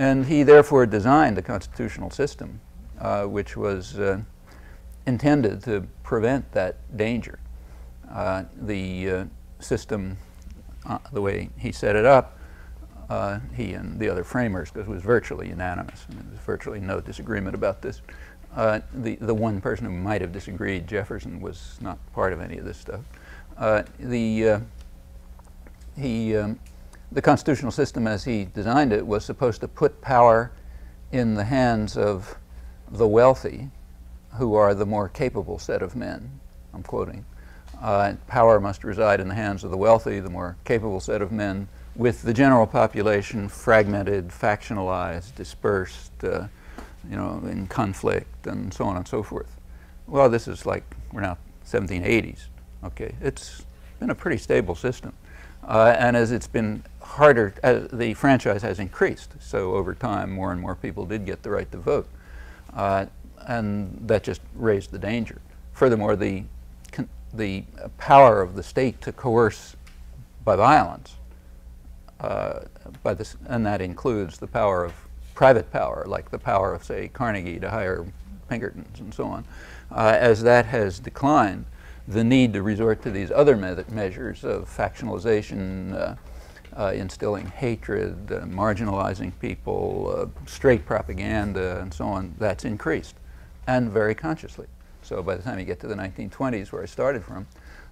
And he therefore designed a constitutional system which was intended to prevent that danger. The system, the way he set it up, he and the other framers, because it was virtually unanimous, and there was virtually no disagreement about this. The one person who might have disagreed, Jefferson, was not part of any of this stuff. The constitutional system as he designed it was supposed to put power in the hands of the wealthy, who are the more capable set of men. I'm quoting. Power must reside in the hands of the wealthy, the more capable set of men, with the general population fragmented, factionalized, dispersed, in conflict, and so on and so forth. Well, this is like, we're now 1780s. Okay, it's been a pretty stable system. And as it's been harder, as the franchise has increased, so over time more and more people did get the right to vote. And that just raised the danger. Furthermore, the power of the state to coerce by violence, and that includes the power of private power, like the power of, say, Carnegie to hire Pinkertons and so on, as that has declined, the need to resort to these other measures of factionalization, instilling hatred, marginalizing people, straight propaganda, and so on, that's increased, and very consciously. So by the time you get to the 1920s, where I started from,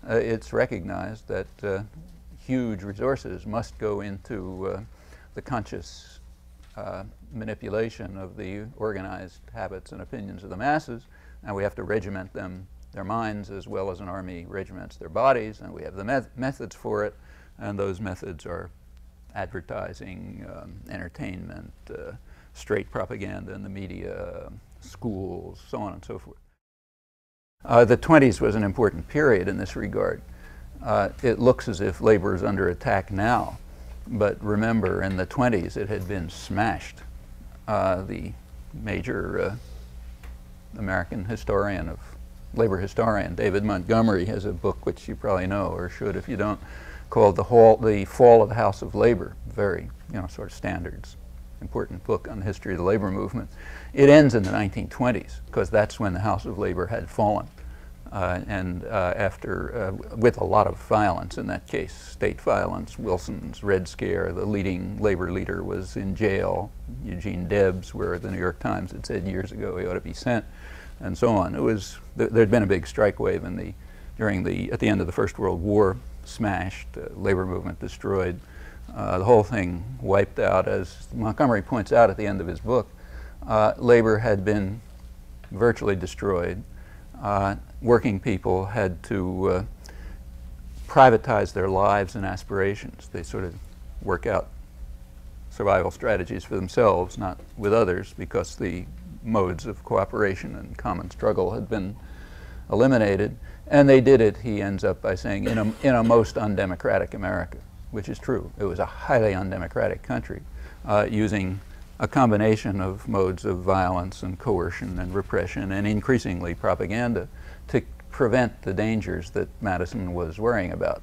it's recognized that huge resources must go into the conscious manipulation of the organized habits and opinions of the masses, and we have to regiment them, their minds, as well as an army regiments their bodies, and we have the methods for it, and those methods are advertising, entertainment, straight propaganda in the media, schools, so on and so forth. The 20s was an important period in this regard. It looks as if labor is under attack now, but remember, in the 20s it had been smashed. The major American historian labor historian, David Montgomery, has a book which you probably know, or should if you don't, called The Fall of the House of Labor. Very, sort of standards, important book on the history of the labor movement. It ends in the 1920s, because that's when the House of Labor had fallen. With a lot of violence in that case, state violence, Wilson's Red Scare, the leading labor leader was in jail, Eugene Debs, where the New York Times had said years ago he ought to be sent, and so on. There'd been a big strike wave at the end of the First World War, smashed, labor movement destroyed, the whole thing wiped out. As Montgomery points out at the end of his book, labor had been virtually destroyed. Working people had to privatize their lives and aspirations. They sort of work out survival strategies for themselves, not with others, because the modes of cooperation and common struggle had been eliminated. And they did it, he ends up by saying, in a most undemocratic America, which is true. It was a highly undemocratic country, using a combination of modes of violence and coercion and repression and increasingly propaganda to prevent the dangers that Madison was worrying about,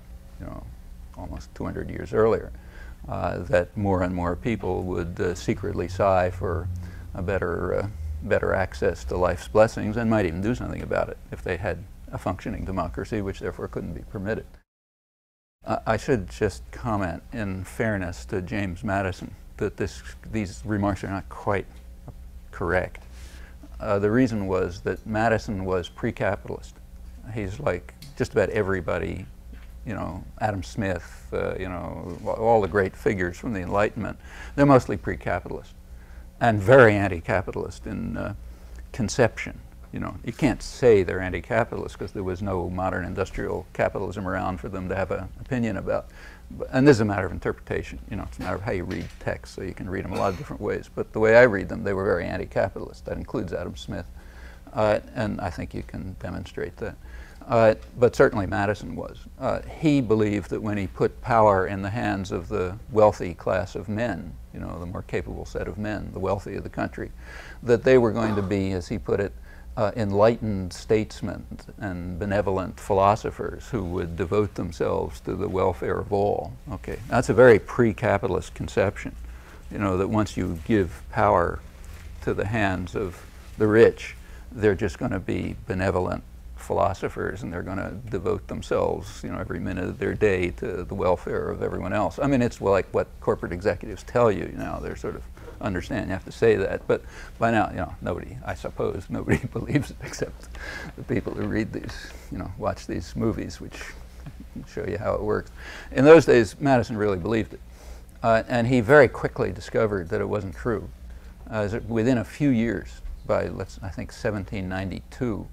almost 200 years earlier, that more and more people would secretly sigh for a better access to life's blessings and might even do something about it if they had a functioning democracy, which therefore couldn't be permitted. I should just comment, in fairness to James Madison, that these remarks are not quite correct. The reason was that Madison was pre-capitalist. He's like just about everybody, Adam Smith, all the great figures from the Enlightenment. They're mostly pre-capitalist and very anti-capitalist in conception. You can't say they're anti-capitalist because there was no modern industrial capitalism around for them to have an opinion about. And this is a matter of interpretation. It's a matter of how you read texts, so you can read them a lot of different ways. But the way I read them, they were very anti-capitalist. That includes Adam Smith. And I think you can demonstrate that. But certainly Madison was. He believed that when he put power in the hands of the wealthy class of men, the more capable set of men, the wealthy of the country, that they were going to be, as he put it, enlightened statesmen and benevolent philosophers who would devote themselves to the welfare of all. Okay, that's a very pre-capitalist conception. you know, that once you give power to the hands of the rich, they're just going to be benevolent philosophers, and they're going to devote themselves, you know, every minute of their day to the welfare of everyone else. I mean, it's like what corporate executives tell you. You know, they're sort of understand you have to say that, but by now, you know, nobody, I suppose, nobody believes it except the people who read these, you know, watch these movies, which show you how it works. In those days, Madison really believed it, and he very quickly discovered that it wasn't true. Within a few years, by I think 1792,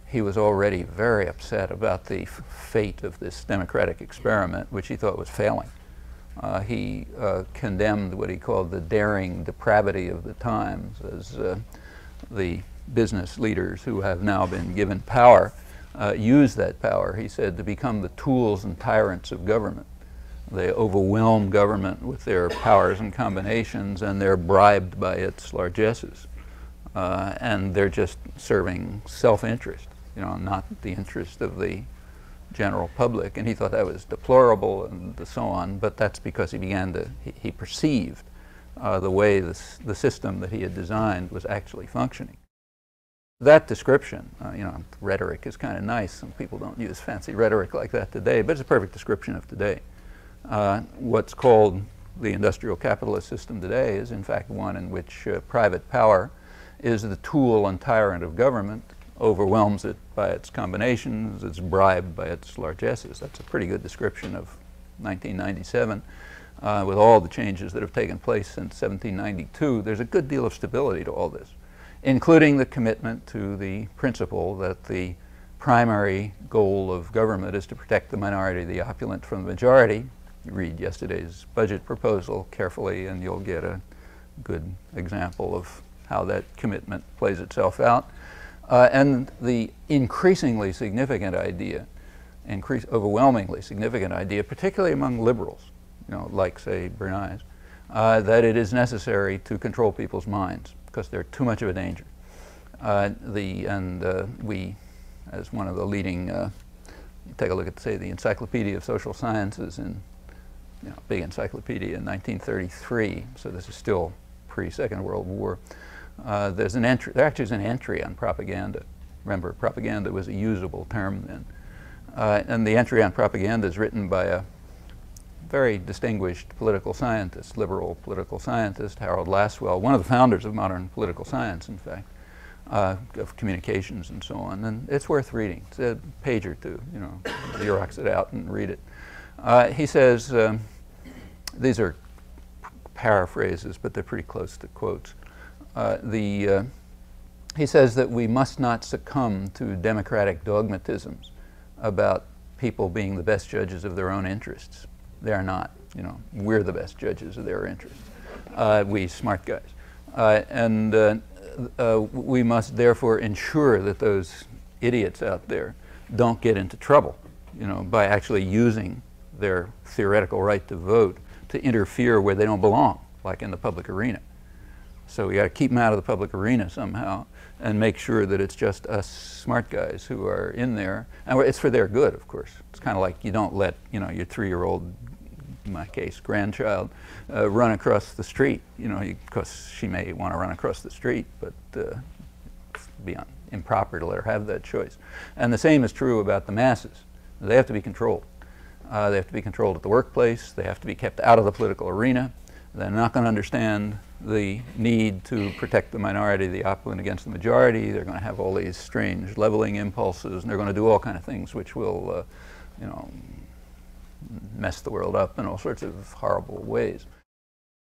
he was already very upset about the fate of this democratic experiment, which he thought was failing. He condemned what he called the daring depravity of the times, as the business leaders who have now been given power use that power, he said, to become the tools and tyrants of government. They overwhelm government with their powers and combinations, and they're bribed by its largesses. And they're just serving self-interest, you know, not the interest of the general public. And he thought that was deplorable and so on, but that's because he began to, he perceived the way the system that he had designed was actually functioning. That description, you know, rhetoric is kind of nice. Some people don't use fancy rhetoric like that today, but it's a perfect description of today. What's called the industrial capitalist system today is in fact one in which private power is the tool and tyrant of government, overwhelms it by its combinations, it's bribed by its largesses. That's a pretty good description of 1997. With all the changes that have taken place since 1792, there's a good deal of stability to all this, including the commitment to the principle that the primary goal of government is to protect the minority, the opulent, from the majority. You read yesterday's budget proposal carefully and you'll get a good example of how that commitment plays itself out. And the increasingly significant idea, overwhelmingly significant idea, particularly among liberals, you know, like, say, Bernays, that it is necessary to control people's minds because they're too much of a danger. We, as one of the leading, take a look at, say, the Encyclopedia of Social Sciences, in, you know, big encyclopedia in 1933, so this is still pre-Second World War. There's an entry, there actually is an entry on propaganda. Remember, propaganda was a usable term then. And the entry on propaganda is written by a very distinguished political scientist, liberal political scientist, Harold Lasswell, one of the founders of modern political science, in fact, of communications and so on. And it's worth reading. It's a page or two, you know, Xerox it out and read it. He says, these are paraphrases, but they're pretty close to quotes. He says that we must not succumb to democratic dogmatisms about people being the best judges of their own interests. They are not. You know, we're the best judges of their interests, we smart guys. We must therefore ensure that those idiots out there don't get into trouble, you know, by actually using their theoretical right to vote to interfere where they don't belong, like in the public arena. So we got to keep them out of the public arena somehow and make sure that it's just us smart guys who are in there. And it's for their good, of course. It's kind of like you don't let, you know, your 3-year-old, in my case, grandchild, run across the street, you know, because she may want to run across the street, but it's beyond improper to let her have that choice. And the same is true about the masses. They have to be controlled. They have to be controlled at the workplace. They have to be kept out of the political arena. They're not going to understand the need to protect the minority, the opulent against the majority. They're going to have all these strange leveling impulses, and they're going to do all kinds of things which will, you know, mess the world up in all sorts of horrible ways.